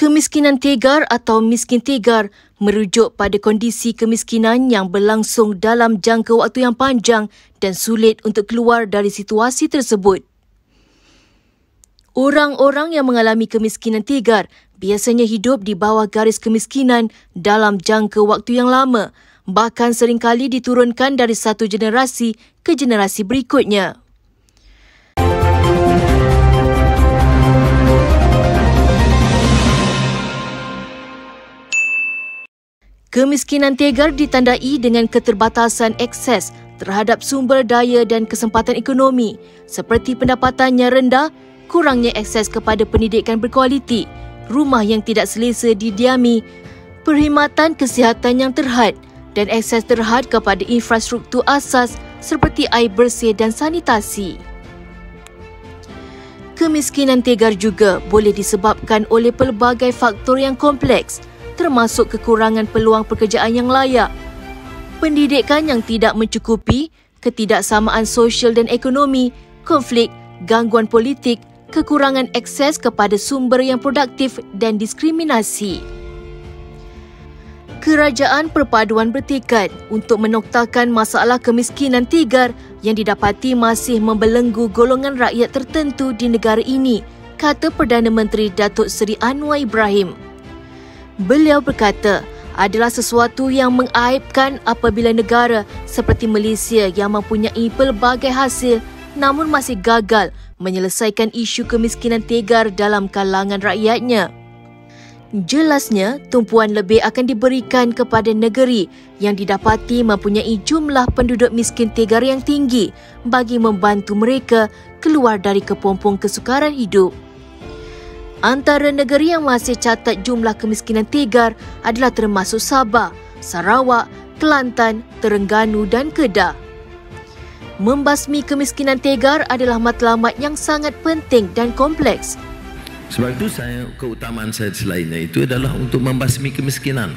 Kemiskinan tegar atau miskin tegar merujuk pada kondisi kemiskinan yang berlangsung dalam jangka waktu yang panjang dan sulit untuk keluar dari situasi tersebut. Orang-orang yang mengalami kemiskinan tegar biasanya hidup di bawah garis kemiskinan dalam jangka waktu yang lama, bahkan seringkali diturunkan dari satu generasi ke generasi berikutnya. Kemiskinan tegar ditandai dengan keterbatasan akses terhadap sumber daya dan kesempatan ekonomi seperti pendapatannya rendah, kurangnya akses kepada pendidikan berkualiti, rumah yang tidak selesa didiami, perkhidmatan kesihatan yang terhad dan akses terhad kepada infrastruktur asas seperti air bersih dan sanitasi. Kemiskinan tegar juga boleh disebabkan oleh pelbagai faktor yang kompleks, termasuk kekurangan peluang pekerjaan yang layak, pendidikan yang tidak mencukupi, ketidaksamaan sosial dan ekonomi, konflik, gangguan politik, kekurangan akses kepada sumber yang produktif dan diskriminasi. Kerajaan Perpaduan bertekad untuk menoktakan masalah kemiskinan tegar yang didapati masih membelenggu golongan rakyat tertentu di negara ini, kata Perdana Menteri Datuk Seri Anwar Ibrahim. Beliau berkata, adalah sesuatu yang mengaibkan apabila negara seperti Malaysia yang mempunyai pelbagai hasil namun masih gagal menyelesaikan isu kemiskinan tegar dalam kalangan rakyatnya. Jelasnya, tumpuan lebih akan diberikan kepada negeri yang didapati mempunyai jumlah penduduk miskin tegar yang tinggi bagi membantu mereka keluar dari kepompong kesukaran hidup. Antara negeri yang masih catat jumlah kemiskinan tegar adalah termasuk Sabah, Sarawak, Kelantan, Terengganu dan Kedah. Membasmi kemiskinan tegar adalah matlamat yang sangat penting dan kompleks. Sebab itu keutamaan saya selainnya itu adalah untuk membasmi kemiskinan.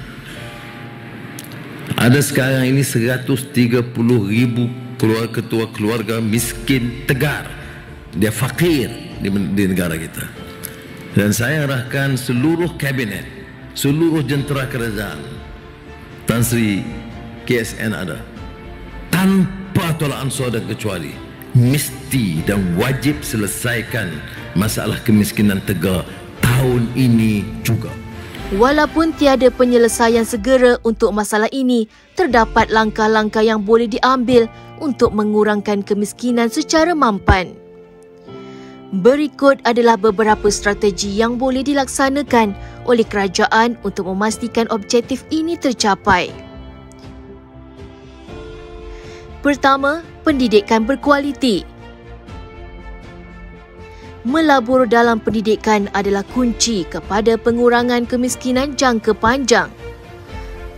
Ada sekarang ini 130,000 ketua keluarga miskin tegar. Dia fakir di negara kita. Dan saya arahkan seluruh kabinet, seluruh jentera kerajaan, Tan Sri KSN ada, tanpa tolak ansur dan kecuali, mesti dan wajib selesaikan masalah kemiskinan tegar tahun ini juga. Walaupun tiada penyelesaian segera untuk masalah ini, terdapat langkah-langkah yang boleh diambil untuk mengurangkan kemiskinan secara mampan. Berikut adalah beberapa strategi yang boleh dilaksanakan oleh kerajaan untuk memastikan objektif ini tercapai. Pertama, pendidikan berkualiti. Melabur dalam pendidikan adalah kunci kepada pengurangan kemiskinan jangka panjang.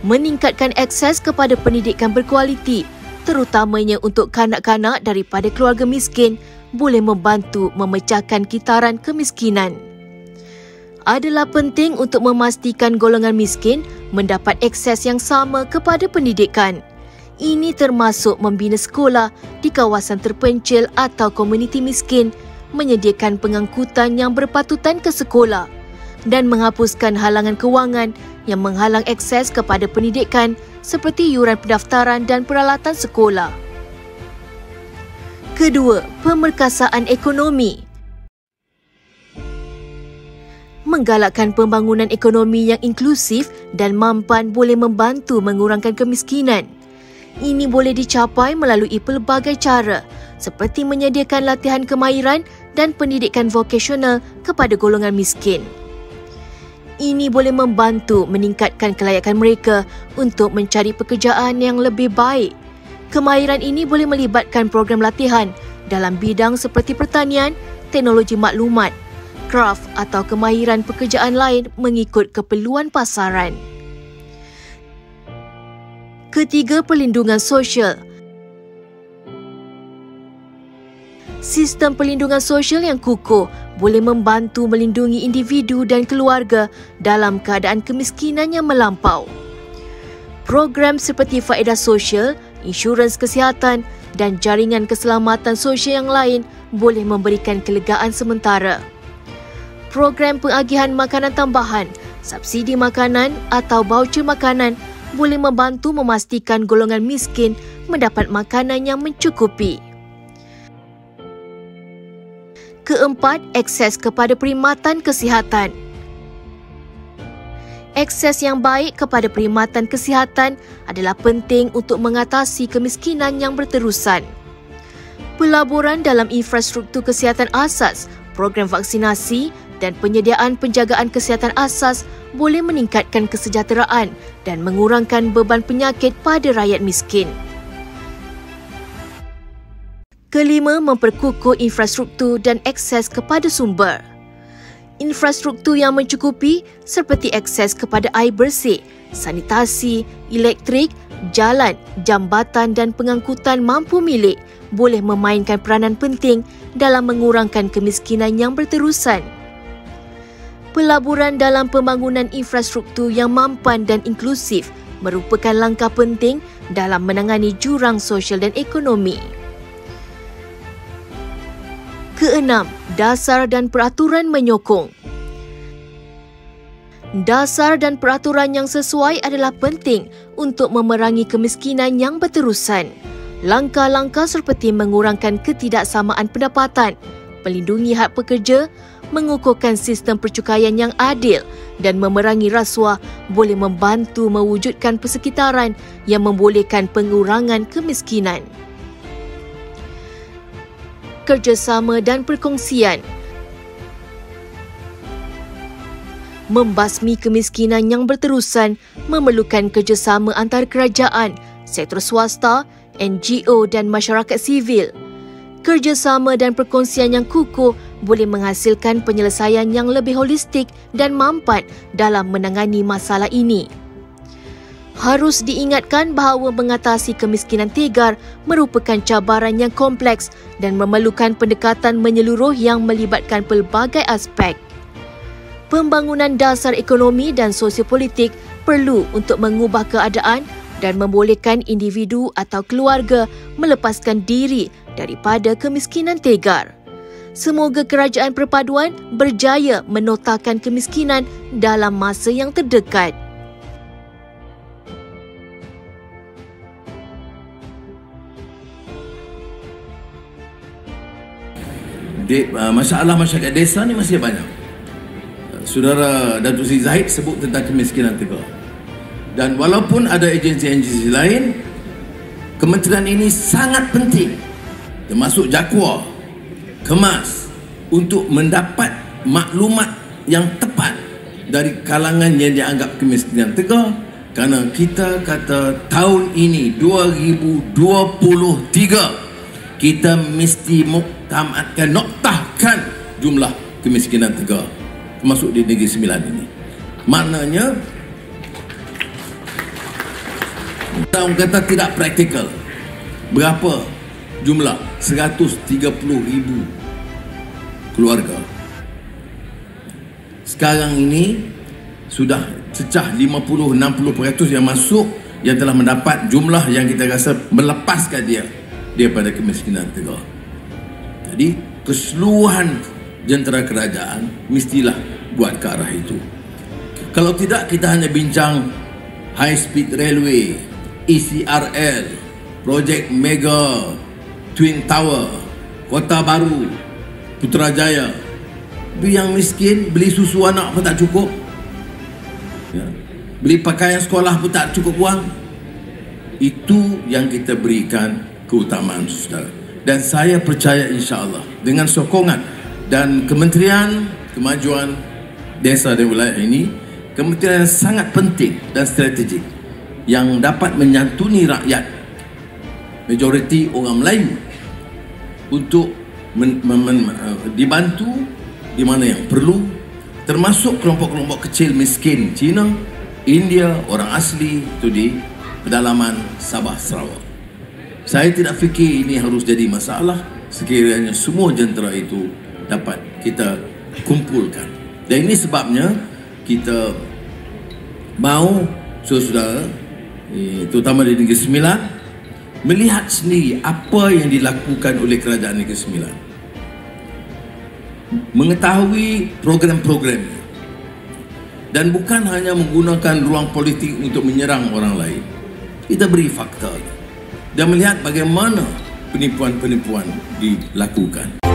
Meningkatkan akses kepada pendidikan berkualiti, terutamanya untuk kanak-kanak daripada keluarga miskin, boleh membantu memecahkan kitaran kemiskinan. Adalah penting untuk memastikan golongan miskin mendapat akses yang sama kepada pendidikan. Ini termasuk membina sekolah di kawasan terpencil atau komuniti miskin, menyediakan pengangkutan yang berpatutan ke sekolah dan menghapuskan halangan kewangan yang menghalang akses kepada pendidikan seperti yuran pendaftaran dan peralatan sekolah. Kedua, pemerkasaan ekonomi. Menggalakkan pembangunan ekonomi yang inklusif dan mampan boleh membantu mengurangkan kemiskinan. Ini boleh dicapai melalui pelbagai cara, seperti menyediakan latihan kemahiran dan pendidikan vokasional kepada golongan miskin. Ini boleh membantu meningkatkan kelayakan mereka untuk mencari pekerjaan yang lebih baik. Kemahiran ini boleh melibatkan program latihan dalam bidang seperti pertanian, teknologi maklumat, kraf atau kemahiran pekerjaan lain mengikut keperluan pasaran. Ketiga, perlindungan sosial. Sistem perlindungan sosial yang kukuh boleh membantu melindungi individu dan keluarga dalam keadaan kemiskinan yang melampau. Program seperti faedah sosial, insurans kesihatan dan jaringan keselamatan sosial yang lain boleh memberikan kelegaan sementara. program pengagihan makanan tambahan, subsidi makanan atau baucer makanan boleh membantu memastikan golongan miskin mendapat makanan yang mencukupi. Keempat, akses kepada perkhidmatan kesihatan. Akses yang baik kepada perkhidmatan kesihatan adalah penting untuk mengatasi kemiskinan yang berterusan. Pelaburan dalam infrastruktur kesihatan asas, program vaksinasi dan penyediaan penjagaan kesihatan asas boleh meningkatkan kesejahteraan dan mengurangkan beban penyakit pada rakyat miskin. Kelima, memperkukuh infrastruktur dan akses kepada sumber. Infrastruktur yang mencukupi seperti akses kepada air bersih, sanitasi, elektrik, jalan, jambatan dan pengangkutan mampu milik boleh memainkan peranan penting dalam mengurangkan kemiskinan yang berterusan. Pelaburan dalam pembangunan infrastruktur yang mampan dan inklusif merupakan langkah penting dalam menangani jurang sosial dan ekonomi. Keenam, dasar dan peraturan menyokong. Dasar dan peraturan yang sesuai adalah penting untuk memerangi kemiskinan yang berterusan. Langkah-langkah seperti mengurangkan ketidaksamaan pendapatan, melindungi hak pekerja, mengukuhkan sistem percukaian yang adil dan memerangi rasuah boleh membantu mewujudkan persekitaran yang membolehkan pengurangan kemiskinan. Kerjasama dan perkongsian. Membasmi kemiskinan yang berterusan memerlukan kerjasama antara kerajaan, sektor swasta, NGO dan masyarakat sivil. Kerjasama dan perkongsian yang kukuh boleh menghasilkan penyelesaian yang lebih holistik dan mampan dalam menangani masalah ini. Harus diingatkan bahawa mengatasi kemiskinan tegar merupakan cabaran yang kompleks dan memerlukan pendekatan menyeluruh yang melibatkan pelbagai aspek. Pembangunan dasar ekonomi dan sosiopolitik perlu untuk mengubah keadaan dan membolehkan individu atau keluarga melepaskan diri daripada kemiskinan tegar. Semoga kerajaan perpaduan berjaya menotakan kemiskinan dalam masa yang terdekat. Masalah masyarakat desa ni masih banyak. Saudara Datuk Seri Zahid sebut tentang kemiskinan tegar. Dan walaupun ada agensi-agensi lain, kementerian ini sangat penting, termasuk JAKWA, KEMAS, untuk mendapat maklumat yang tepat dari kalangan yang dianggap kemiskinan tegar, kerana kita kata tahun ini 2023 kita mesti noktahkan jumlah kemiskinan tegar termasuk di Negeri Sembilan ini. Maknanya orang kata tidak praktikal. Berapa jumlah? 130,000 keluarga. Sekarang ini sudah cecah 50-60% yang masuk, yang telah mendapat jumlah yang kita rasa melepaskan dia daripada kemiskinan tegar. Jadi keseluruhan jentera kerajaan mestilah buat ke arah itu. Kalau tidak, kita hanya bincang high speed railway, ECRL, projek mega Twin Tower, Kota Baru, Putrajaya. Yang miskin beli susu anak pun tak cukup, ya. Beli pakaian sekolah pun tak cukup wang. Itu yang kita berikan keutamaan, saudara. Dan saya percaya insya-Allah dengan sokongan dan Kementerian Kemajuan Desa dan Wilayah ini, kementerian yang sangat penting dan strategik yang dapat menyantuni rakyat majoriti orang Melayu untuk dibantu di mana yang perlu, termasuk kelompok-kelompok kecil miskin Cina, India, orang asli itu di pedalaman Sabah Sarawak. Saya tidak fikir ini harus jadi masalah sekiranya semua jentera itu dapat kita kumpulkan. Dan ini sebabnya kita mahu saudara-saudara, terutama di Negeri Sembilan, melihat sendiri apa yang dilakukan oleh Kerajaan Negeri Sembilan. mengetahui program-programnya. Dan bukan hanya menggunakan ruang politik untuk menyerang orang lain. Kita beri fakta dan melihat bagaimana penipuan-penipuan dilakukan.